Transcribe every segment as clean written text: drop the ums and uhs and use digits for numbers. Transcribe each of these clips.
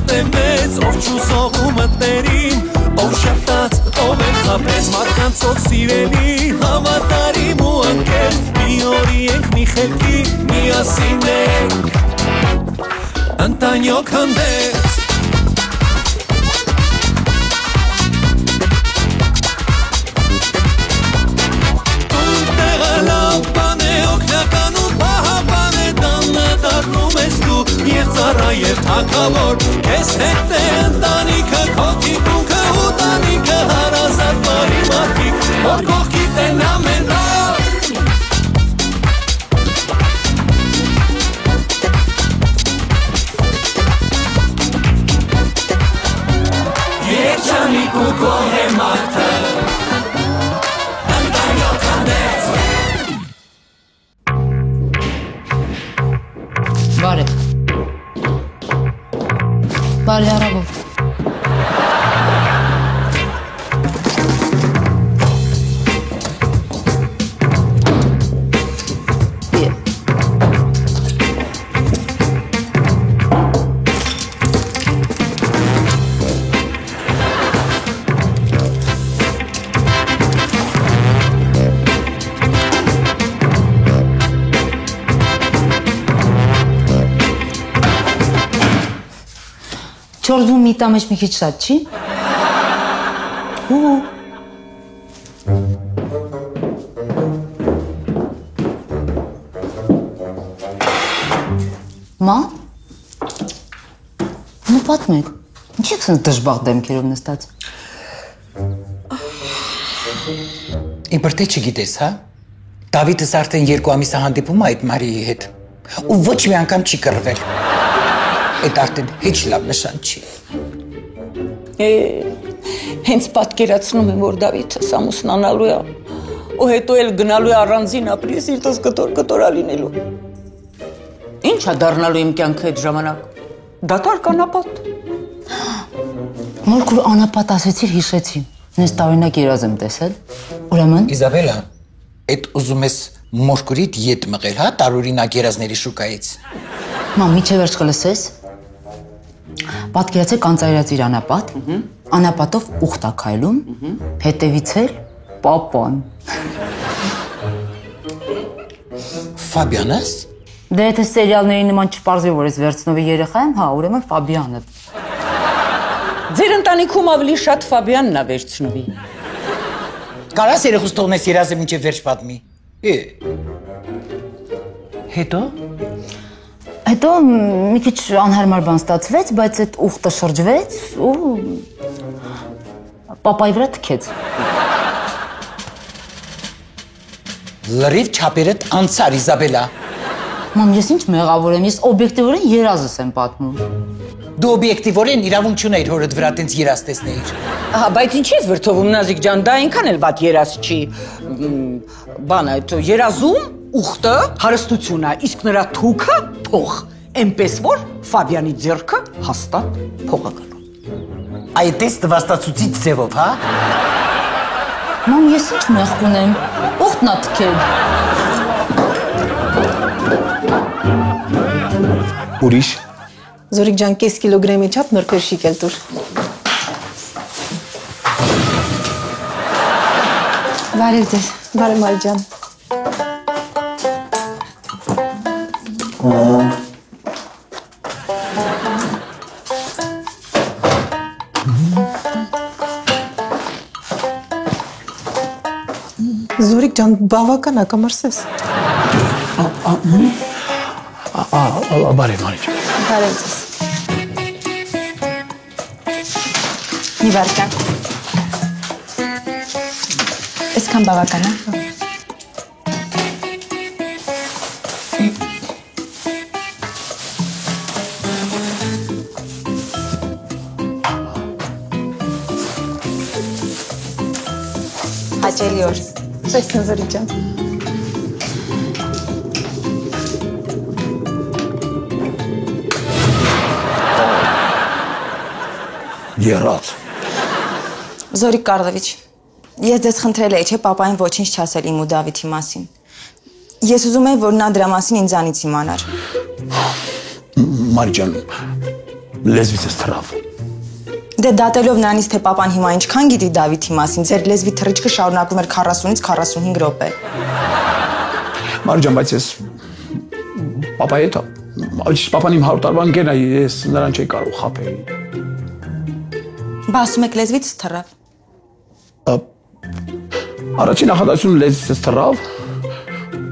մեծ, ով չուսողում մտներին, ով շապտաց, ով էլ խապես, մարդկանցով սիրելի, համատարիմ ու ընկեր, մի օրի ենք մի խելքի, միասին ենք, ընտանյոք հանդեց Եվ ծառա և թագավոր Կես հետ է ընտանիքը Քո թիկունքը ու տանիքը Հարազատ բարի մարդիկ Որ կողքիդ են ամեն օր Երջանիկ ու գոհ է մարդը Ընտանյոք հանդեց Բարև Բարի առավոտ Չորձում միտա մեջ մի քիչ շատ չի։ Մա։ Նու պատմեք։ Ինչ եք սենց դժբախ դեմքերով նստած։ Իբր թե չգիտես, հա։ Դավիթս արդեն 2 ամիս է հանդիպում այդ Մարիի հետ։ Ու ոչ մի անգամ չի կռվել։ Այդ արդեն հեչ լավ նշան չի։ Հենց պատկերացնում եմ, որ Դավիթս ամուսնանալու է, ու հետո էլ գնալու է առանձին ապրի, սիրտս կտոր-կտորա լինելու։ Ինչ է դառնալու իմ կյանքը այդ ժամանակ։ Դատարկ անապատ։ Մորքուր անապատ ասեցիր հիշեցի։ Նես տարօրինակ երազ եմ տեսել։ Ուրեմն Իզաբելա, այդ ուզում ես մորքուրիդ ետ մղել, հա, տարօրինակ երազների շուկայից։ Մամ, միչե վերջ կլսես։ Պատկերացեք անծայրած իր անապատ, անապատով ուխտ է քայլում, հետևից էլ պապան։ Ֆաբիանս։ Դե եթե սերիալների նման չպարզվի, որ ես Վերցնովի երեխա եմ, հա, ուրեմն Ֆաբիանը։ Ձեր ընտանիքում ավելի շատ Ֆաբիանն է Վերցնովի։ Կարաս երեխուս թողնես երազը մինչև վերջ պատմի։ Հետո։ Հետո մի քիչ անհարմար բան ստացվեց, բայց այդ ուխտը շրջվեց ու պապայի վրա թքեց։ Լրիվ չափերդ անցար, Իզաբելա։ Մամ, ես ինչ մեղավոր եմ, ես օբյեկտիվորեն երազս եմ պատմում։ Դու օբյեկտիվորեն իրավունք չունեիր հորդ վրա տենց երազ տեսնեիր։ Ահա, բայց ինչ ես վրդովում, Նազիկ ջան, դա այնքան էլ վատ երազ չի։ Բանը, այդ երազում ուխտը հարստություն է, իսկ նրա թուքը փող, այնպես որ Ֆաբիանի ձեռքը հաստատ փող է գնում։ Այդ էս տվաստացուցիչ ձևով, հա։ Մամ, ես ինչ մեղք ունեմ, ուխտն է թքել։ Ուրիշ։ Զորիկ ջան, կես կիլոգրամի չափ նրբեր շիկել տուր։ Բարև ձեզ, բարև Մարի ջան։ Զորիկ ջան, բավական է, կմրսես։ Բարև Մարի ջան։ Բարև ձեզ։ Մի վարկան։ Այսքան բավական է։ Հաճելի օր։ Տեսնեմ Զորիկ ջան։ Երաց։ Զորիկ Կարլովիչ, ես ձեզ խնդրել էի, չէ, պապային ոչինչ չասել իմ ու Դավիթի մասին։ Ես ուզում եմ, որ նա դրա մասին ինձանից իմանար։ Մարի ջան, լեզվիցս թռավ։ Դե դատելով նրանից, թե papan հիմա ինչքան գիտի Դավիթի մասին, ձեր լեզվի թռիչքը շարունակվում էր 40-ից 45 րոպե։ Մարի ջան, բայց ես papaի հետ, papan իմ 100 տարվա ընկերն է, ես նրան չէի կարող խաբել։ Բա ասում եք լեզվից թռավ։ Առաջին նախադասությունը լեզվիցս թռավ,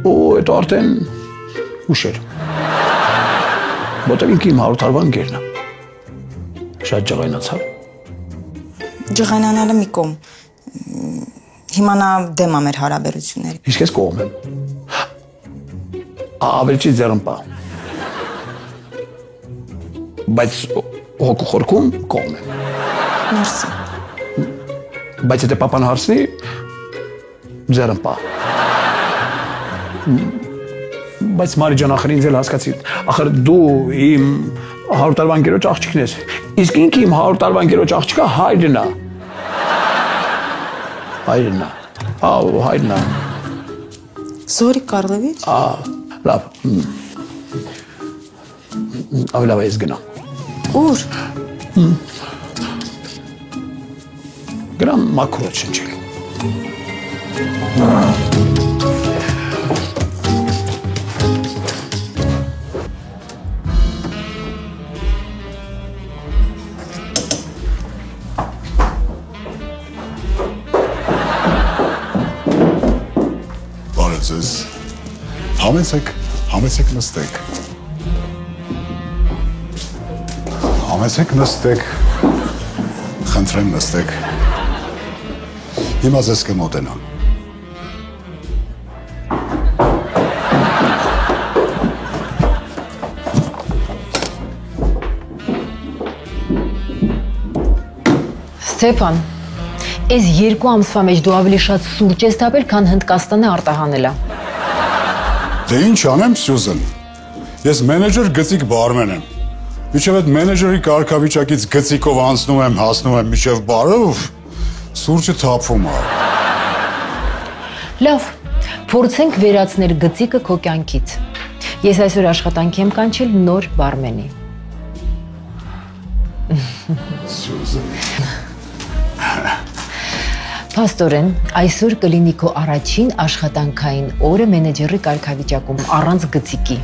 ու հետո արդեն ուշ էր։ Որտեղ ինքը իմ 100 տարվա ընկերն է։ Շատ ջղայնացավ։ Ջղայնանալը մի կողմ։ Հիմա նա դեմ է մեր հարաբերությունների։ Իսկ ես կողմ եմ։ Ավելի չի ձեռնպա։ Բայց հոգու խորքում կողմ եմ։ Մերսի։ Բայց եթե papan հարցնի, ձեռնպա։ Բայց Մարի ջան, ախր ինձ էլ հասկացի, ախր դու իմ 100 տարվա ընկերոջ աղջիկն ես։ Իսկ ինքը իմ 100 տարվա ընկերոջ աղջիկը հայրն է։ Հայրն է։ Հայրն է։ Զորիկ Կարլովիչ։ Լավ։ Ավելի լավ է ես գնամ։ Ուր։ Գնամ մաքրոց շնչել։ Բարեձեզ։ Համեցեք նստեք։ Համեցեք նստեք։ Խնդրեմ նստեք։ Հիմա ձեզ կմոտենամ։ Ստեփան, այս 2 ամսվա մեջ դու ավելի շատ սուրճ ես տապել, քան Հնդկաստանը արտահանելա։ Դե ինչ անեմ, Սյուզան։ Ես մենեջեր գծիկ բարմեն եմ։ Մինչև այդ մենեջերի կարգավիճակից գծիկով անցնում եմ, հասնում եմ մինչև բարը, սուրճը թափվում է։ Լավ, փորձենք վերացնել գծիկը քո կյանքից։ Ես այսօր աշխատանքի եմ կանչել նոր բարմենի։ Սյուզան։ Փաստորեն, այսօր կլինի քո առաջին աշխատանքային օրը մենեջերի կարգավիճակում առանց գծիկի։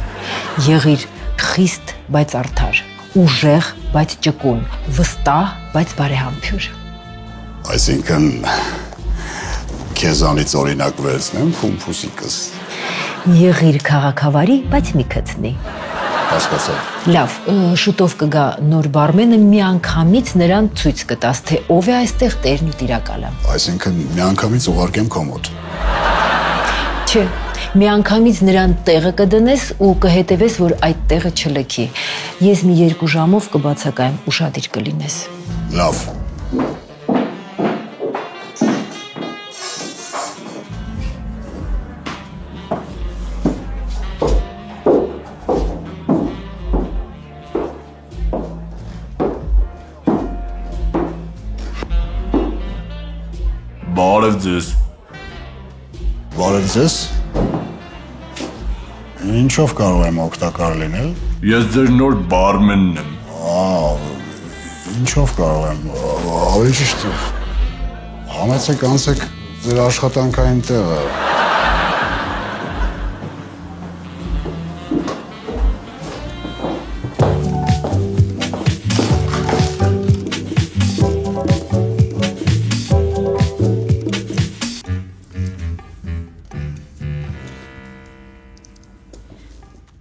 Եղիր խիստ, բայց արդար, ուժեղ, բայց ճկուն, վստահ, բայց բարեհամբույր։ Այսինքն քեզանից օրինակ վերցնեմ փումփուսիկս։ Եղիր քաղաքավարի, բայց մի քցնի։ Հասկացա։ Լավ, շուտով կգա նոր բարմենը, միանգամից նրան ցույց կտաս, թե ով է այստեղ տերն ու տիրակալը։ Այսինքն միանգամից ուղարկեմ քո մոտ։ Չէ, միանգամից նրան տեղը կդնես ու կհետևես, որ այդ տեղը չլքի։ Ես մի 2 ժամով կբացակայեմ, ուշադիր կլինես։ Լավ։ Բարև ձեզ։ Բարև ձեզ։ Ինչով կարող եմ օգտակար լինել։ Ես ձեր նոր բարմենն եմ։ Ինչով կարող եմ, ավելի ճիշտ համեցեք անցեք ձեր աշխատանքային տեղը։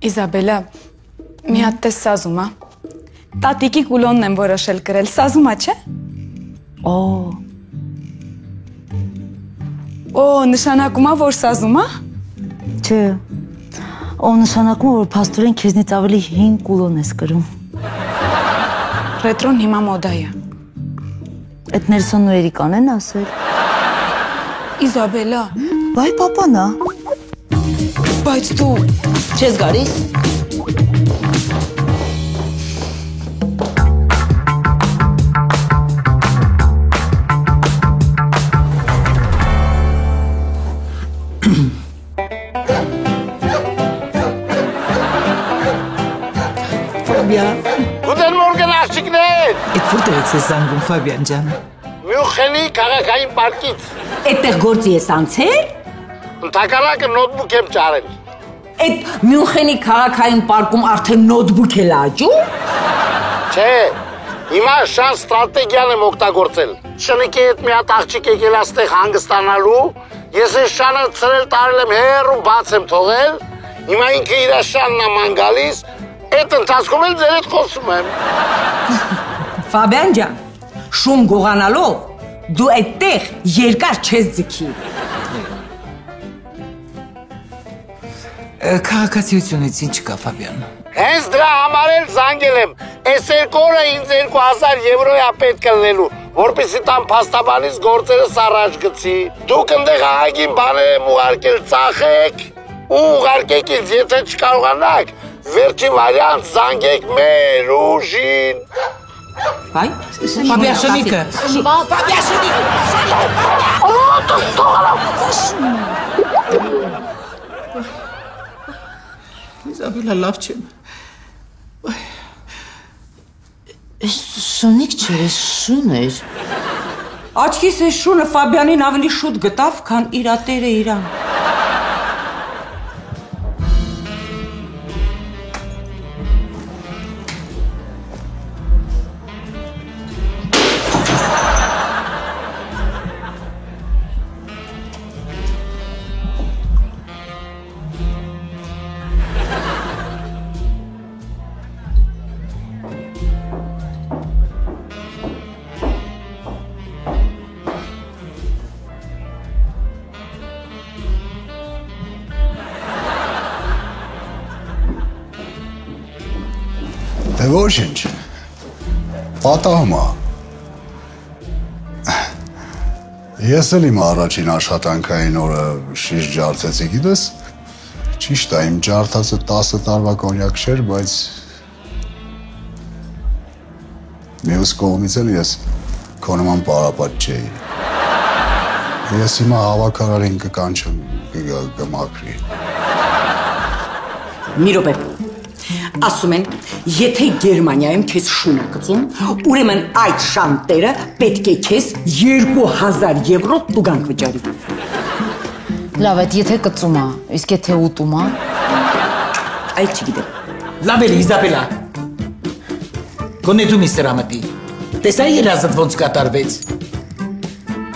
Իզաբելա, մի հատ տես սազում, տատիկի կուլոնն եմ որոշել կրել, սազումա չէ։ Օ, նշանակում է, որ սազումա։ Չէ, նշանակում է, որ փաստորեն քեզնից ավելի հին կուլոն ես կրում։ Ռետրոն հիմա մոդա է։ Այդ Նելսոն ու Էրիկան են ասել։ Իզաբելա։ Բայ պապանա։ Բայց դու չես գալիս։ Ֆոբիա։ Guten Morgen, աղջիկներ։ Այդ որտեղից է զանգում Ֆաբիան ջան։ Մյունխենի քաղաքային պարկից։ Այդտեղ գործի ես անցել։ Ընդհակառակը նոթբուք եմ ճարել։ Այդ Մյունխենի քաղաքային պարկում արդեն նոթբուք է աճում։ Չէ, հիմա շան ստրատեգիան եմ օգտագործել։ Շնիկի հետ մի հատ աղջիկ եկել այստեղ հանգստանալու, ես այս շանը ցրել տարել եմ հեռու բաց եմ թողել, հիմա ինքը իր շանն է գալիս, այդ ընթացքում էլ ձեր հետ խոսում եմ։ Ֆաբիան ջան, շուն գողանալով դու այդտեղ երկար չես ձգի։ Քաղաքացիությունից ինչ կա Ֆաբիան։ Հենց դրա համար էլ զանգել եմ։ Այս երկու օրը ինձ 2000 եվրոյա պետք է լինելու, որպեսզի տան փաստաբանից գործերս առաջ գցի։ Դուք ընդեղ ահագին բաներ եմ ուղարկել, ծախեք ու ուղարկեք ինձ, եթե չկարողանաք, վերջի վարիանտ զանգեք մեր ուժին։ Բայ, Ֆաբիաշնիկը։ Իզաբելա լավ չեմ։ Շունիկ չէ, շուն էր։ աչքիս այս շունը Ֆաբիանին ավելի շուտ գտավ, քան իր տերը իրան։ Դե ոչինչ, պատահում է։ Ես էլ իմ առաջին աշխատանքային օրը շիշ ջարդեցի, գիտես, ճիշտ է, իմ ջարդածը 10 տարվա կոնյակ չէր, բայց մյուս կողմից էլ ես քո նման պարապատ չէի։ Ես հիմա հավաքարարին կկանչեմ, կմաքրի։ Մի րոպե։ Ասում են, եթե Գերմանիայում քեզ շուն է գծում, ուրեմն այդ շանտերը պետք է քեզ 2000 եվրո տուգանք վճարի։ Լավ, այդ եթե կծում է, իսկ եթե ուտում է։ Այդ չգիտեմ։ Լավ էլի, Իզաբելա։ Գոնե դու միստր Ամատի։ Տեսա երազդ ոնց կատարվեց։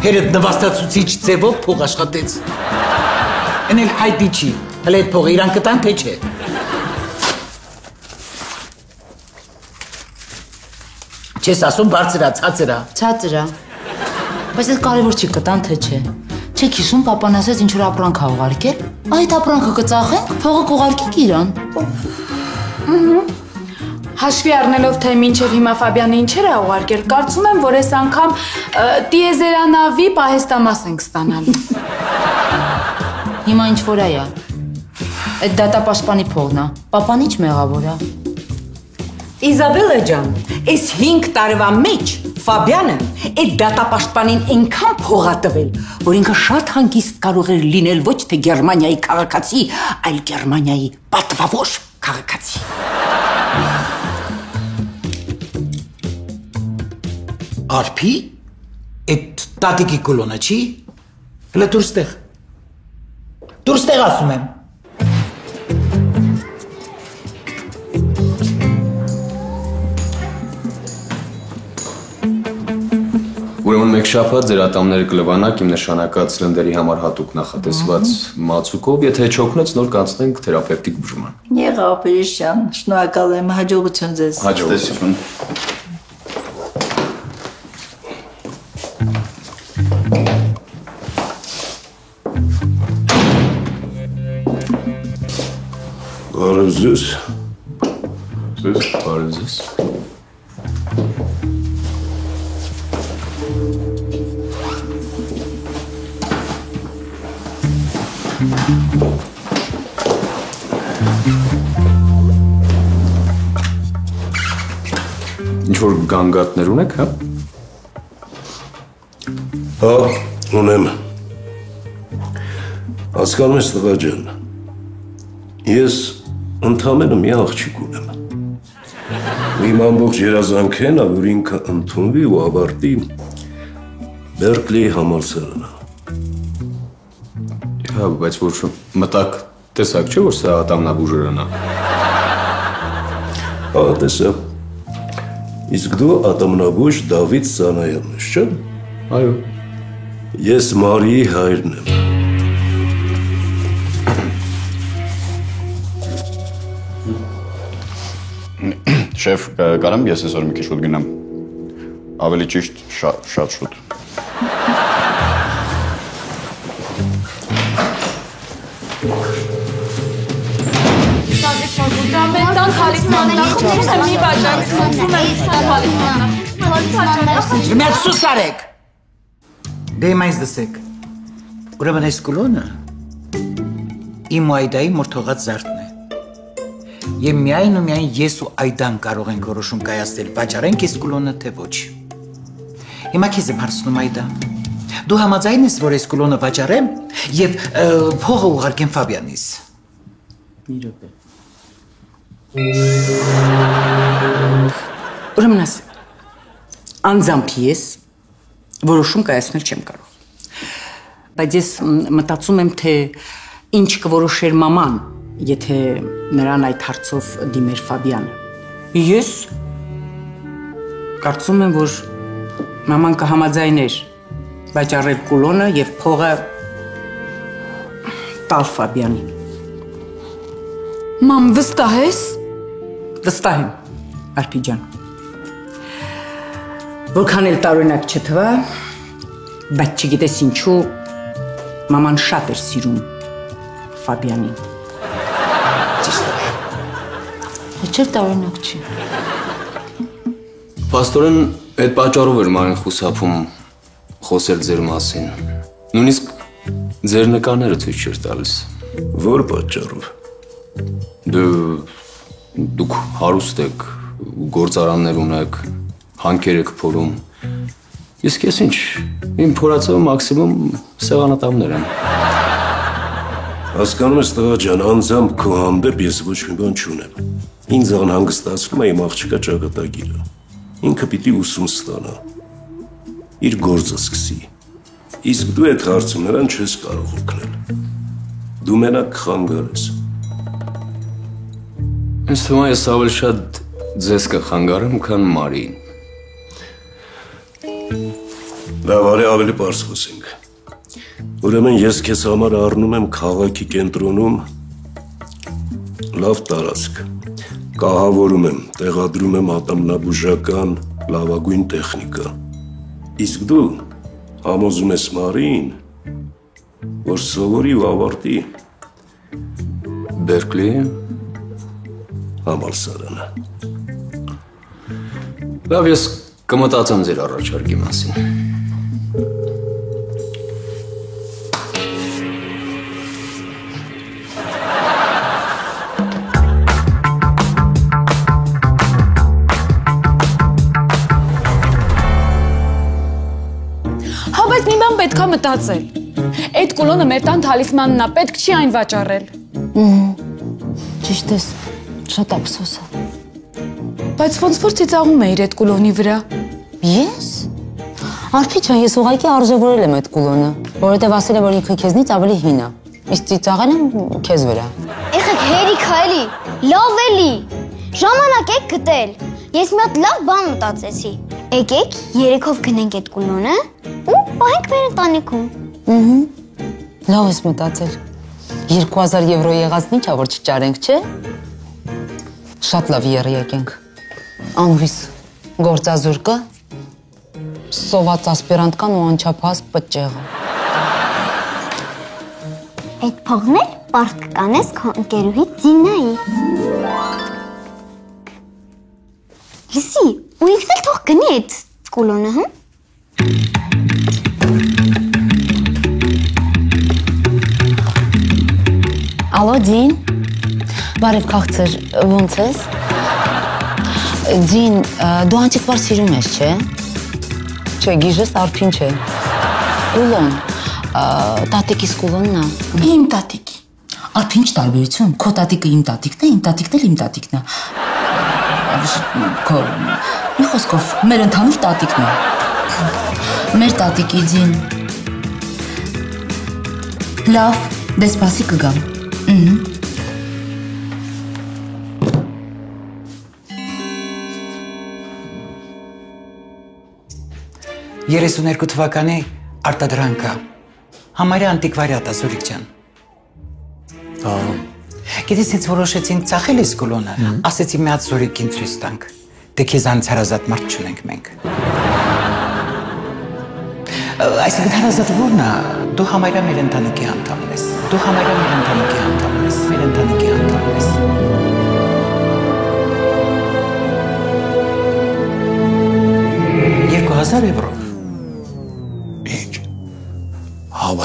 Հերդ նվաստացուցիչ ձևով փող աշխատեց։ Էն էլ հայտի չի, հələ այդ փողը իրան կտան, թե չէ։ Չես ասում բարձրա, ցածրա։ Ցածրա։ Բայց այդ կարևոր չի կտան, թե չէ։ Չեք հիշում, պապան ասեց ինչ որ ապրանք ա ուղարկել։ Այդ ապրանքը կծախենք, փողը կուղարկենք իրան։ Հաշվի առնելով, թե մինչև հիմա Ֆաբիանը ինչեր է ուղարկել, կարծում եմ, որ այս անգամ տիեզերանավի պահեստամաս ենք ստանալու։ Հիմա ինչ որ է։ Այդ դատապաշտպանի փողն է։ Պապան ինչ մեղավոր է։ Իզաբելա ջան, այս 5 տարվա մեջ Ֆաբիանը այդ դատապաշտպանին այնքան փող ա տվել, որ ինքը շատ հանգիստ կարող էր լինել ոչ թե Գերմանիայի քաղաքացի, այլ Գերմանիայի պատվավոր քաղաքացի։ Արփի, այդ տատիկի կոլոնը չի։ Հələ դուրստեղ։ Դուրստեղ ասում եմ։ Ուրեմն մեկ շաբաթ ձեր ատամները կլվանակ իմ նշանակած սլնդերի համար հատուկ նախատեսված մածուկով, եթե չօգնեց նոր կանցնենք թերապևտիկ բուժման։ Եղավ, Պերիշյան, շնորհակալ եմ, հաջողություն ձեզ։ Հաջողություն։ Բարև ձեզ։ Ձեզ, բարև ձեզ։ Ինչ-որ գանգատներ ունեք, հա? Հա, ունեմ։ Հասկանում ես տղա ջան, ես ընդամենը մի աղջիկ ունեմ։ Իմ ամբողջ երազանքն է, որ ինքը ընդունվի ու ավարտի Բերկլիի համալսարանը։ Հա, բայց որ մտակ տեսակ չէ, որ սա ատամնաբուժարան է։ Հա, տեսա։ Իսկ դու ատամնաբույժ Դավիթ Սանայանն ես, չէ՞։ Այո։ Ես Մարիի հայրն եմ։ Շեֆ, կարամ ես այսօր մի քիչ շուտ գնամ։ Ավելի ճիշտ, շատ շուտ։ Մի սուս արեք։ Դե մայս դսեք։ Ուրեմն այս կուլոնը իմ ու Այդայի մորթողած զարդն է։ Եվ միայն ու միայն ես ու Այդան կարող ենք որոշում կայացնել վաճառենք այս կուլոնը թե ոչ։ Հիմա քեզ եմ հարցնում Այդա։ Դու համաձայն ես, որ այս կուլոնը վաճառեմ եւ փողը ուղարկեմ Ֆաբյանից։ Մի րոպե։ Ուրեմն աս անձամբ ես որոշում կայացնել չեմ կարող։ Բայց ես մտածում եմ, թե ինչ կորոշեր մաման, եթե նրան այդ հարցով դիմեր Ֆաբյանը։ Ես կարծում եմ, որ մաման կհամաձայներ վաճառել կուլոնը եւ փողը տալ Ֆաբյանին։ Մամ, վստահ ես։ Վստահ եմ, Արփի ջան։ Որքան էլ տարօրինակ չթվա, բայց չգիտես ինչու մաման շատ էր սիրում Ֆաբյանին։ Ճիշտ է։ Չէ՞ տարօրինակ չի։ Պաստորեն այդ պատճառով էր Մարին խուսափում խոսել ձեր մասին։ Նույնիսկ ձեր նկարները ցույց չէր տալիս։ Որ պատճառով։ Դուք հարուստ եք, գործարաններ ունեք, հանքեր եք փորում։ Իսկ ես ինչ, իմ փորածը մաքսիմում սեղանատավներ են։ Հասկանում ես տղա ջան, անձամբ քո հանդեպ ես ոչ մի բան չունեմ։ Ինձ անհանգստացնում է իմ աղջկա ճակատագիրը։ Ինքը պիտի ուսում ստանա։ Իր գործը սկսի։ Իսկ դու այդ հարցում նրան չես կարող օգնել։ Դու մենակ կխանգարես։ Ինձ թվում է ես ավելի շատ ձեզ կխանգարեմ, քան Մարիին։ Լավ, արի ավելի պարզ խոսենք։ Ուրեմն ես քեզ համար առնում եմ քաղաքի կենտրոնում լավ տարածք։ Կահավորում եմ, տեղադրում եմ ատամնաբուժական լավագույն տեխնիկա։ Իսկ դու համոզում ես Մարիին, որ սովորի ու ավարտի Բերկլիի համալսարանը։ Լավ, ես կմտածեմ ձեր առաջարկի մասին։ Հա, բայց մի բան պետքա մտածել։ Այդ կուլոնը մեր տան թալիսմանն է, պետք չի այն վաճառել։ Ճիշտ ես, շատ ափսոս է։ Բայց ոնց որ ծիծաղում էիր այդ կուլոնի վրա։ Ես։ Արփի ջան, ես ուղղակի արժևորել եմ այդ կուլոնը, որովհետև ասել է, որ ինքը քեզնից ավելի հին է։ Իսկ ծիծաղել եմ քեզ վրա։ Եղեք հերիք հայելի, լավ էլի։ Ժամանակ եք գտել։ Ես մի հատ լավ բան մտածեցի։ Եկեք երեքով գնենք այդ կուլոնը ու պահենք մեր ընտանիքում։ Լավ ես մտածել։ 2000 եվրո եղածն ի՞նչ է, որ չճարենք, չէ։ Շատ լավ եռյակ ենք։ Անհույս գործազուրկ կա, սոված ասպիրանտ կան ու անչափահաս պտճեղը։ Այդ փողն էլ պարկ կանես քո ընկերուհի Զինայի։ Լսի, ու ինքն էլ թող գնի այդ կուլոնը, հա։ Ալո, Ձին, բարև քաղցր, ոնց ես։ Ձին, դու անտիկվար սիրում ես, չէ։ Չէ, գիժես Արփին չէ։ Կուլոն, տատիկիս կուլոնն է։ Իմ տատիկի։ Արփին ինչ տարբերություն, քո տատիկը իմ տատիկն է, իմ տատիկն էլ իմ տատիկն է։ քո մի խոսքով մեր ընդհանուր տատիկն է։ Մեր տատիկի ձին։ Լավ, դե սպասի կգամ։ 32 թվականի արտադրանքը համարյա անտիկվարիատ է Զուրիկ ջան։ Գիտես ինձ որոշեցինք ծախել ես կոլոնը, ասեցի մի հատ Զուրիկին ցույց տանք, դե քեզանից հարազատ մարդ չունենք մենք։ Այսինքն հարազատը ո՞րն է, դու համարյա մեր ընտանիքի անդամն ես, դու համարյա մեր ընտանիքի անդամն ես, մեր ընտանիքի անդամն ես։ 2000 եվրո։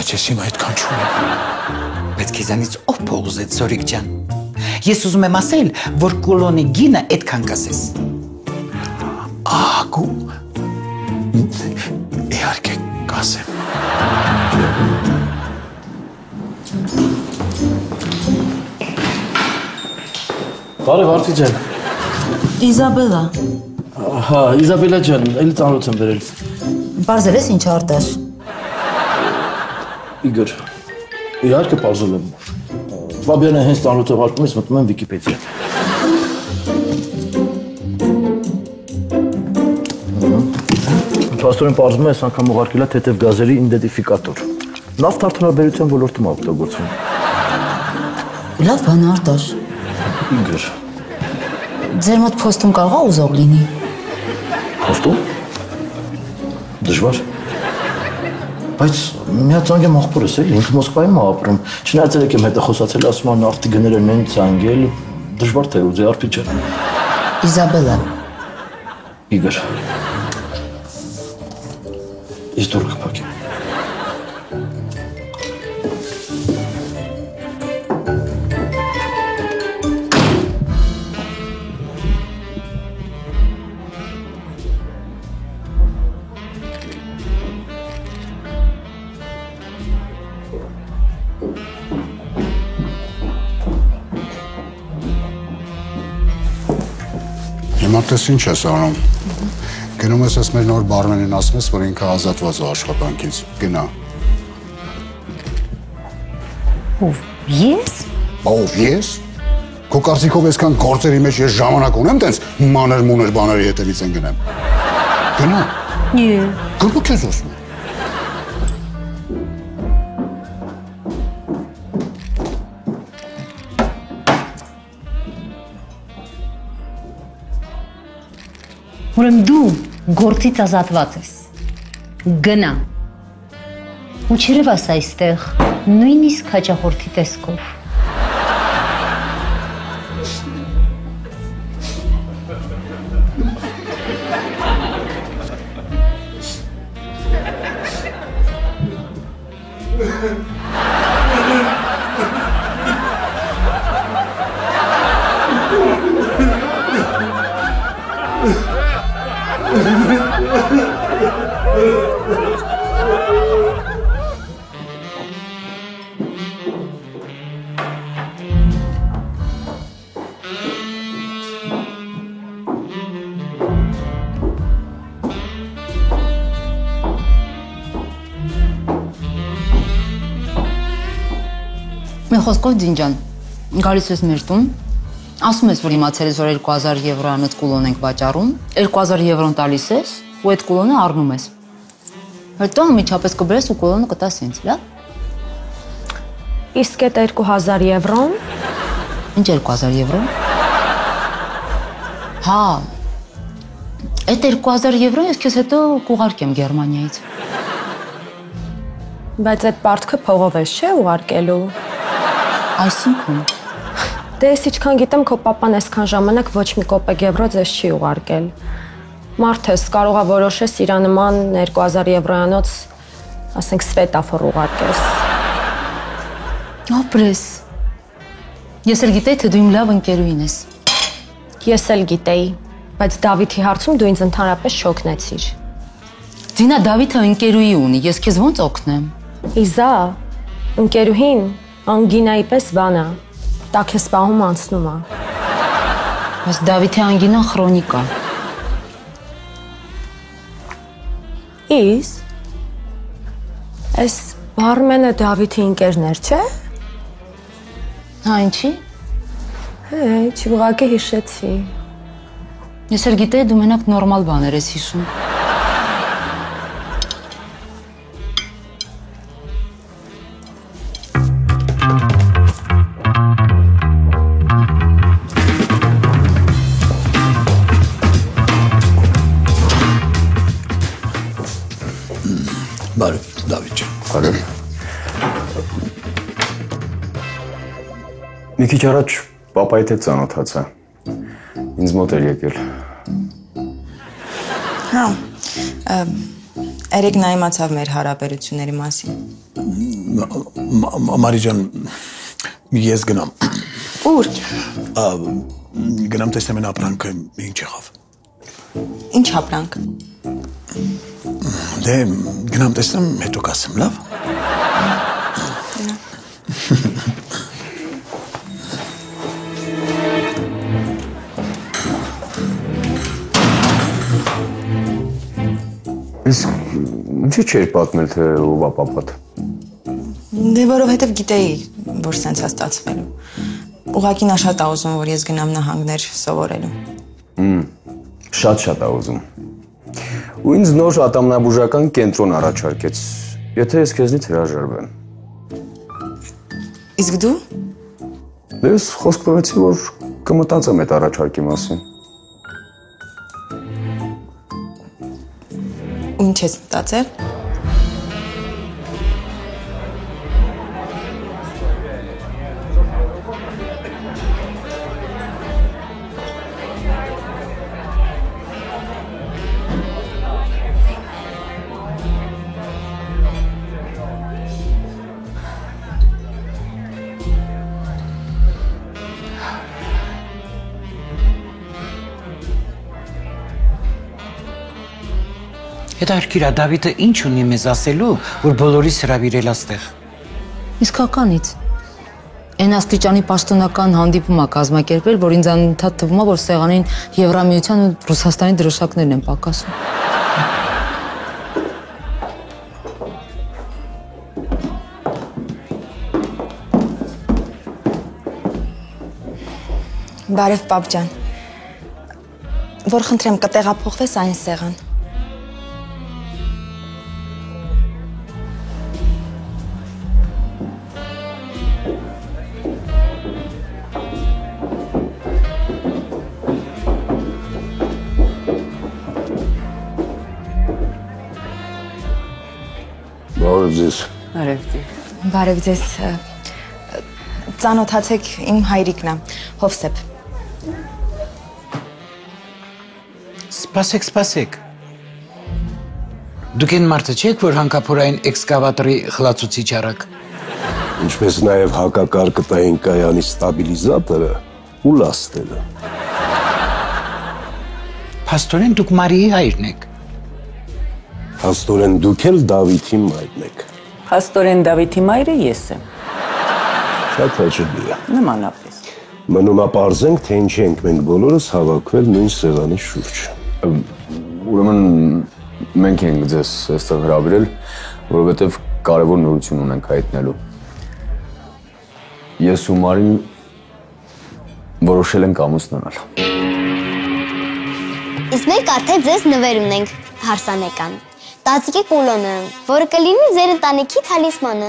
Բայց ես իմ այդքան չունեմ։ Բայց քեզանից ով փող ուզեց Զորիկ ջան։ Ես ուզում եմ ասել, որ կոլոնի գինը այդքան կասես։ Ահա, իհարկե կասեմ։ Բարև Արփի ջան։ Իզաբելա։ Հա, Իզաբելա ջան, էլի ծանոթ եմ վերել։ Բարձր ես ինչ Արտաշ։ Իգոր, իհարկե պարզել եմ։ Ֆաբիանը հենց ծանոթ ուղարկում ես, մտնում եմ Վիկիպեդիա։ Պաստորեն պարզում է, այս անգամ ուղարկել է թեթև գազերի իդենտիֆիկատոր։ Նավթ արդյունաբերության ոլորտում է օգտագործվում։ Լավ բան Արտաշ։ Իգոր։ Ձեր մոտ փոստում կարող է ուզող լինի։ Փոստում։ Դժվար։ Բայց մի հատ զանգեմ աղբորս էլի, ինքը Մոսկվայում է ապրում։ Չնայած եկեմ հետը խոսացել, ասում է նավթի գներն են զանգել, դժվար թե ուզի Արփի ջան։ Իզաբելա։ Իգոր։ Ես դուր կփակեմ։ Հիմա տես ինչ ես անում։ Գնում ես մեր նոր բարմենին ասում ես, որ ինքը ազատված է աշխատանքից։ Գնա։ Ով ես։ Ով ես։ Քո կարծիքով այսքան գործերի մեջ ես ժամանակ ունեմ, տենց մանր-մուներ բաների հետևից են գնեմ։ Գնա։ Գնա քեզ ասում։ Ուրեմն դու գործից ազատված ես։ Գնա։ Ու չերևաս այստեղ նույնիսկ հաճախորդի տեսքով։ Մի խոսքով Դինջան, գալիս ես մեր տուն, ասում ես, որ իմացել ես, որ 2000 եվրանոց կուլոն ենք վաճառում, 2000 եվրոն տալիս ես ու այդ կուլոնը առնում ես։ Հետո միջապես կբերես ու կուլոնը կտաս ինձ, լավ։ Իսկ այդ 2000 եվրոն։ Ինչ 2000 եվրո։ Հա։ Այդ 2000 եվրոն ես քեզ հետո կուղարկեմ Գերմանիայից։ Բայց այդ պարտքը փողով ես չէ ուղարկելու։ Այսինքն։ Դե ես ինչքան գիտեմ, քո papan այսքան ժամանակ ոչ մի կոպեկ եվրո ձեզ չի ուղարկել։ Մարդ ես կարող է որոշես իր նման 2000 եվրոյանոց, ասենք սվետաֆոր ուղարկես։ Ապրես։ Ես էլ գիտեի, թե դու իմ լավ ընկերուհին ես։ Ես էլ գիտեի, բայց Դավիթի հարցում դու ինձ ընդհանրապես շոկնեցիր։ Դինա Դավիթը ընկերուհի ունի, ես քեզ ո՞նց օգնեմ։ Իզա, ընկերուհին անգինայի պես բան է, տաք ես պահում անցնում է։ Բայց Դավիթի անգինան քրոնիկ է։ Իս։ Այս բարմենը Դավիթի ընկերներ չէ։ Հա, ինչի։ Հեչ, ուղղակի հիշեցի։ Ես էլ գիտեի դու մենակ նորմալ բաներ ես հիշում։ Բարև, Դավիթ ջան։ Բարև։ Մի քիչ առաջ պապայի հետ ծանոթացա։ Ինձ մոտ էր եկել։ Հա, Երեկ նա իմացավ մեր հարաբերությունների մասին։ Մարի ջան, ես գնամ։ Ուր։ Գնամ տեսնեմ այն ապրանքը ինչ եղավ։ Ինչ ապրանք։ Դե գնամ տեսնեմ, հետո կասեմ, լավ։ Իսկ ինչի՞ չէր պատմել, թե ով է պապատ։ Դե որովհետև գիտեի, որ սենց է ստացվելու։ Ուղղակի նա շատ ա ուզում, որ ես գնամ նահանգներ սովորելու։ Շատ ա ուզում։ Ու ինձ նոր ատամնաբուժական կենտրոն առաջարկեց, եթե ես քեզնից հրաժարվեմ։ Իսկ դու։ Ես խոսք տվեցի, որ կմտածեմ այդ առաջարկի մասին։ Ինչ ես մտածել։ Հետաքրքիր է Դավիթը ինչ ունի մեզ ասելու, որ բոլորիս հրավիրել աստեղ։ Իսկականից։ Այն աստիճանի պաշտոնական հանդիպում է կազմակերպել, որ ինձ անընդհատ թվում է, որ սեղանին Եվրամիության ու Ռուսաստանի դրոշակներն են պակասում։ Բարև պապ ջան։ Որ խնդրեմ կտեղափոխվես այն սեղան։ Բարև ձեզ։ Բարև ձեզ։ Ծանոթացեք իմ հայրիկն է, Հովսեփ։ Սպասեք։ Դուք այն մարդը չեք, որ հանկափորային էքսկավատորի խլացուցիչ առակ։ Ինչպես նաև հակակարկտային կայանի ստաբիլիզատորը ու լաստերը։ Փաստորեն դուք Մարիի հայրն եք։ Փաստորեն դուք էլ Դավիթի մայրն եք։ Փաստորեն Դավիթի մայրը ես եմ։ Շատ հաճելի է։ Նմանապես։ Մնում է պարզենք, թե ինչ ենք մենք բոլորս հավաքվել նույն սեղանի շուրջ։ Ուրեմն մենք ենք ձեզ այստեղ հրավիրել, որովհետև կարևոր նորություն ունենք հայտնելու։ Ես ու Մարին որոշել ենք ամուսնանալ։ Իսկ մենք արդեն ձեզ նվեր ունենք հարսանեկան։ Տածիկի կուլոնը, որը կլինի ձեր ընտանիքի թալիսմանը։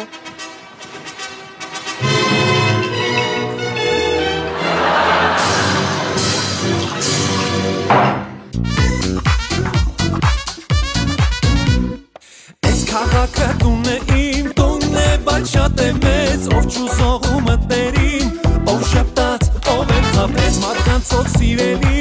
Այս քաղաքը տունն է իմ, տունն է, բայց շատ է մեծ, ով չուզողում մտերիմ, ով շպտաց, ով էլ խաբեց մարդկանց ով սիրելի